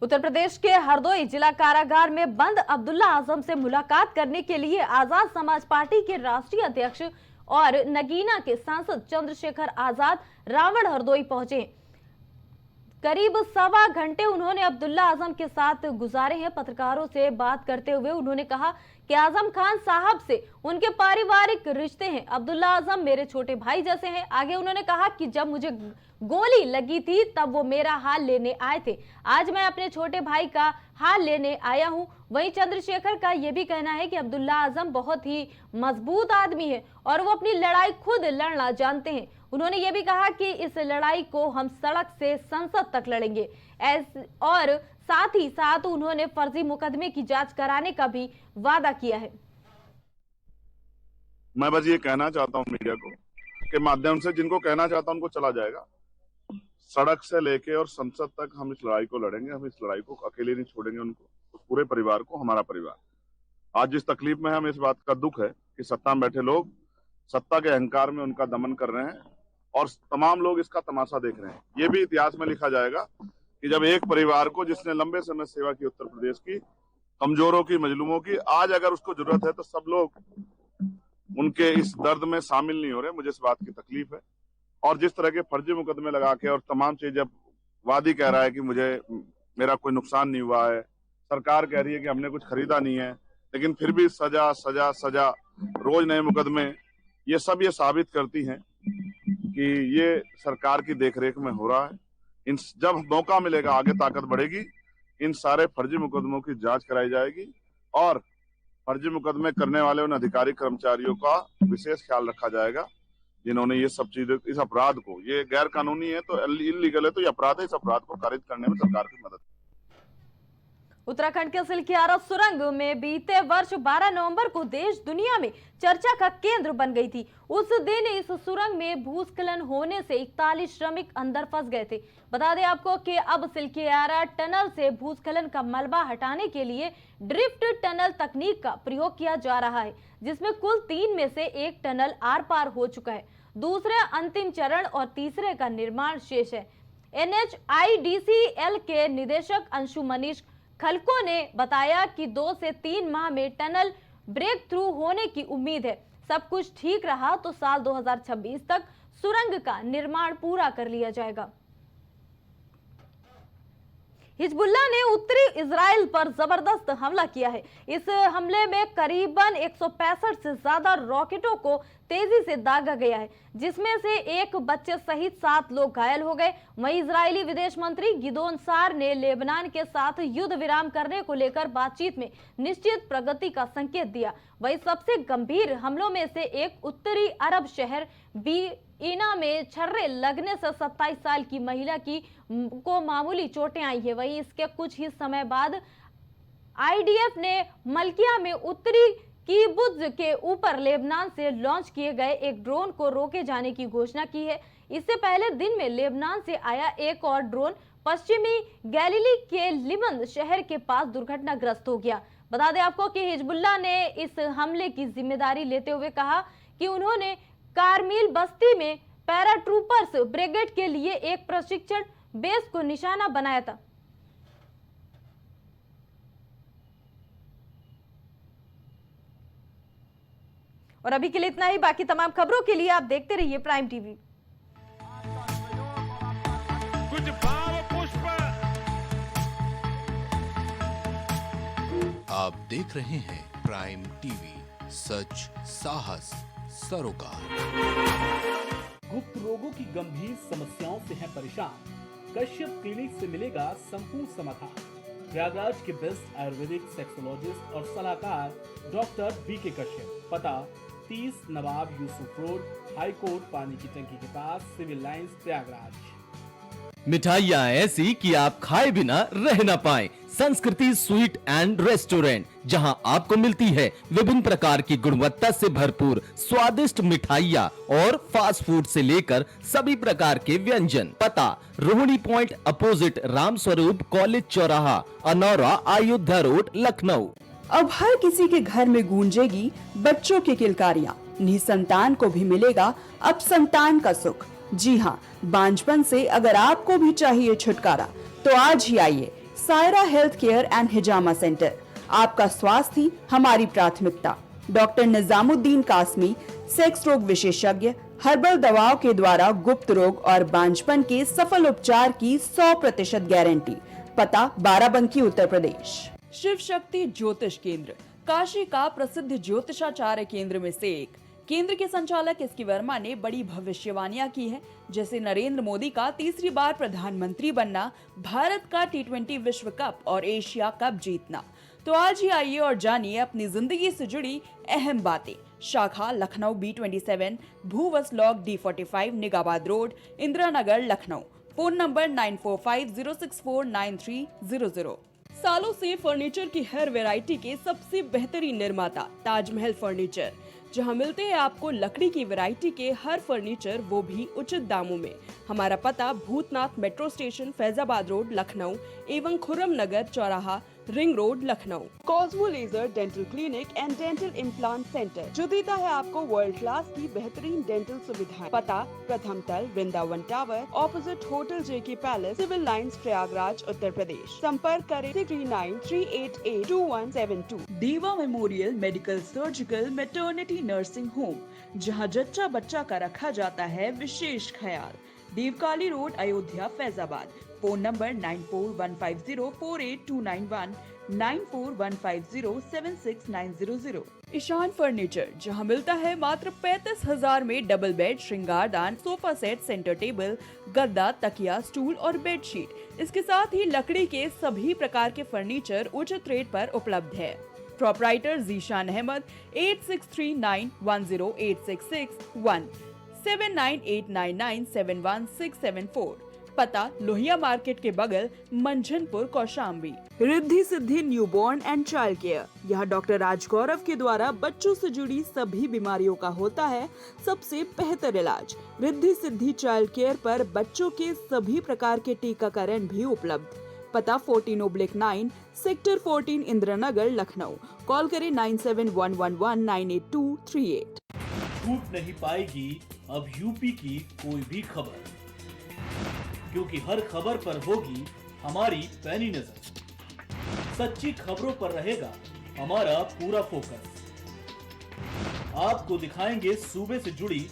उत्तर प्रदेश के हरदोई जिला कारागार में बंद अब्दुल्ला आजम से मुलाकात करने के लिए आजाद समाज पार्टी के राष्ट्रीय अध्यक्ष और नगीना के सांसद चंद्रशेखर आजाद रावण हरदोई पहुंचे। करीब सवा घंटे उन्होंने अब्दुल्ला आजम के साथ गुजारे हैं। पत्रकारों से बात करते हुए उन्होंने कहा कि आजम खान साहब से उनके पारिवारिक रिश्ते हैं। अब्दुल्ला आजम मेरे छोटे भाई जैसे हैं। आगे उन्होंने कहा कि जब मुझे गोली लगी थी तब वो मेरा हाल लेने आए थे। आज मैं अपने छोटे भाई का हाल लेने आया हूं। वहीं चंद्रशेखर का यह भी कहना है कि अब्दुल्ला आजम बहुत ही मजबूत आदमी है और वो अपनी लड़ाई खुद लड़ना जानते हैं। उन्होंने ये भी कहा कि इस लड़ाई को हम सड़क से संसद तक लड़ेंगे। और साथ ही साथ उन्होंने फर्जी मुकदमे की जांच कराने का भी वादा किया है। मैं बस ये कहना चाहता हूँ मीडिया को के माध्यम से, जिनको कहना चाहता हूँ उनको चला जाएगा। सड़क से लेके और संसद तक हम इस लड़ाई को लड़ेंगे। हम इस लड़ाई को अकेले नहीं छोड़ेंगे, उनको, पूरे परिवार को, हमारा परिवार। आज जिस तकलीफ में हमें इस बात का दुख है कि सत्ता में बैठे लोग सत्ता के अहंकार में उनका दमन कर रहे हैं और तमाम लोग इसका तमाशा देख रहे हैं। ये भी इतिहास में लिखा जाएगा कि जब एक परिवार को, जिसने लंबे समय सेवा की उत्तर प्रदेश की, कमजोरों की, मजलूमों की, आज अगर उसको जरूरत है तो सब लोग उनके इस दर्द में शामिल नहीं हो रहे। मुझे इस बात की तकलीफ है। और जिस तरह के फर्जी मुकदमे लगा के और तमाम चीज, जब वादी कह रहा है कि मेरा कोई नुकसान नहीं हुआ है, सरकार कह रही है कि हमने कुछ खरीदा नहीं है, लेकिन फिर भी सजा सजा सजा, रोज नए मुकदमे, ये सब ये साबित करती हैं कि ये सरकार की देखरेख में हो रहा है। जब मौका मिलेगा, आगे ताकत बढ़ेगी, इन सारे फर्जी मुकदमों की जांच कराई जाएगी और फर्जी मुकदमे करने वाले उन अधिकारी कर्मचारियों का विशेष ख्याल रखा जाएगा जिन्होंने ये सब चीजें, इस अपराध को, ये गैर कानूनी है तो इलीगल है तो ये अपराध है, इस अपराध को खारिज करने में सरकार की मदद। उत्तराखंड के सिलकियारा सुरंग में बीते वर्ष 12 नवंबर को देश दुनिया में चर्चा का केंद्र बन गई थी। उस दिन इस सुरंग में भूस्खलन होने से 41 श्रमिक अंदर फंस गए थे। बता दें आपको कि अब सिलकियारा टनल से भूस्खलन का मलबा हटाने के लिए ड्रिफ्ट टनल तकनीक का प्रयोग किया जा रहा है, जिसमें कुल 3 में से 1 टनल आर पार हो चुका है। दूसरे अंतिम चरण और तीसरे का निर्माण शेष है। NHIDCL के निदेशक अंशु मनीष खलको ने बताया कि 2 से 3 माह में टनल ब्रेक थ्रू होने की उम्मीद है। सब कुछ ठीक रहा तो साल 2026 तक सुरंग का निर्माण पूरा कर लिया जाएगा। हिजबुल्लाह ने उत्तरी इजराइल पर जबरदस्त हमला किया है। इस हमले में करीबन 165 से ज्यादा रॉकेटों को तेजी से दागा गया है, जिसमें से 1 बच्चे सहित 7 लोग घायल हो गए। वहीं इजरायली विदेश मंत्री गिदोन सार ने लेबनान के साथ युद्ध विराम करने को लेकर बातचीत में निश्चित प्रगति का संकेत दिया। वहीं सबसे गंभीर हमलों में से एक उत्तरी अरब शहर बीना में छर्रे लगने से 27 साल की महिला को मामूली चोटें आई है। वहीं इसके कुछ ही समय बाद IDF ने मलकिया में उत्तरी कीबुत्ज के ऊपर लेबनान से लॉन्च किए गए एक ड्रोन को रोके जाने की घोषणा की है। इससे पहले दिन में लेबनान से आया एक और ड्रोन पश्चिमी गैलिली के लिमन शहर के पास दुर्घटनाग्रस्त हो गया। बता दें आपको कि हिजबुल्लाह ने इस हमले की जिम्मेदारी लेते हुए कहा कि उन्होंने कारमिल बस्ती में पैराट्रूपर्स ब्रिगेड के लिए एक प्रशिक्षण बेस को निशाना बनाया था। और अभी के लिए इतना ही। बाकी तमाम खबरों के लिए आप देखते रहिए प्राइम टीवी। कुछ भाव पुष्प। आप देख रहे हैं प्राइम टीवी, सच साहस सरोकार। गुप्त रोगों की गंभीर समस्याओं से हैं परेशान? कश्यप क्लिनिक से मिलेगा संपूर्ण समाधान। प्रयागराज के बेस्ट आयुर्वेदिक सेक्सोलॉजिस्ट और सलाहकार डॉक्टर BK कश्यप। पता 30 नवाब यूसुफ रोड, हाई कोर्ट, पानी की टंकी के पास, सिविल लाइंस, प्रयागराज। मिठाइयाँ ऐसी कि आप खाए बिना रह ना पाए। संस्कृति स्वीट एंड रेस्टोरेंट, जहां आपको मिलती है विभिन्न प्रकार की गुणवत्ता से भरपूर स्वादिष्ट मिठाइयाँ और फास्ट फूड से लेकर सभी प्रकार के व्यंजन। पता Rohini point opposite Ram Swaroop college चौराहा, अनौरा, अयोध्या रोड, लखनऊ। अब हर किसी के घर में गूंजेगी बच्चों की किलकारियां। निसंतान को भी मिलेगा अब संतान का सुख। जी हाँ, बांझपन से अगर आपको भी चाहिए छुटकारा तो आज ही आइए Saira health care and hijama centre. आपका स्वास्थ्य ही हमारी प्राथमिकता। डॉक्टर निजामुद्दीन कासमी, सेक्स रोग विशेषज्ञ, हर्बल दवाओं के द्वारा गुप्त रोग और बांझपन के सफल उपचार की 100% गारंटी। पता बाराबंकी, उत्तर प्रदेश। शिव शक्ति ज्योतिष केंद्र, काशी का प्रसिद्ध ज्योतिषाचार्य केंद्र में से एक। केंद्र के संचालक एस के वर्मा ने बड़ी भविष्यवाणियां की है, जैसे नरेंद्र मोदी का तीसरी बार प्रधानमंत्री बनना, भारत का T20 विश्व कप और एशिया कप जीतना। तो आज ही आइए और जानिए अपनी जिंदगी से जुड़ी अहम बातें। शाखा लखनऊ B27, भूवस लॉक D45, निगाबाद road, Indira Nagar, Lucknow. Phone number 9450649300। सालों से फर्नीचर की हर वैरायटी के सबसे बेहतरीन निर्माता ताजमहल फर्नीचर, जहां मिलते हैं आपको लकड़ी की वैरायटी के हर फर्नीचर, वो भी उचित दामों में। हमारा पता Bhootnath metro station, Faizabad road, Lucknow एवं खुर्रम नगर चौराहा, ring road, Lucknow. Cosmo laser dental clinic and dental implant centre, जो देता है आपको वर्ल्ड क्लास की बेहतरीन डेंटल सुविधाएं। पता प्रथम तल, Vrindavan tower, opposite hotel JK palace, civil lines, Prayagraj, Uttar Pradesh. संपर्क करें 6938822172। Deva memorial medical surgical maternity nursing home, जहां जच्चा बच्चा का रखा जाता है विशेष ख्याल। Devkali road, Ayodhya, Faizabad. Phone number 9415048291, 9415076900। Ishan furniture, जहां मिलता है मात्र 35,000 में डबल बेड, श्रृंगारदान, सोफा सेट, सेंटर टेबल, गद्दा, तकिया, स्टूल और बेडशीट। इसके साथ ही लकड़ी के सभी प्रकार के फर्नीचर उचित रेट पर उपलब्ध है। प्रोपराइटर जीशान अहमद, 8639108661, 7989971674। पता लोहिया मार्केट के बगल, Manjhanpur, Kaushambi. Riddhi Siddhi newborn and child care, यहाँ डॉक्टर राजगौरव के द्वारा बच्चों से जुड़ी सभी बीमारियों का होता है सबसे बेहतर इलाज। रिद्धि सिद्धि चाइल्ड केयर पर बच्चों के सभी प्रकार के टीकाकरण भी उपलब्ध। पता 14/9, सेक्टर 14, इंदिरा नगर, लखनऊ। कॉल करें 9711198238। छूट नहीं पाएगी अब यूपी की कोई भी खबर, क्योंकि हर खबर पर होगी हमारी पैनी नजर। सच्ची खबरों पर रहेगा हमारा पूरा फोकस। आपको दिखाएंगे सूबे से जुड़ी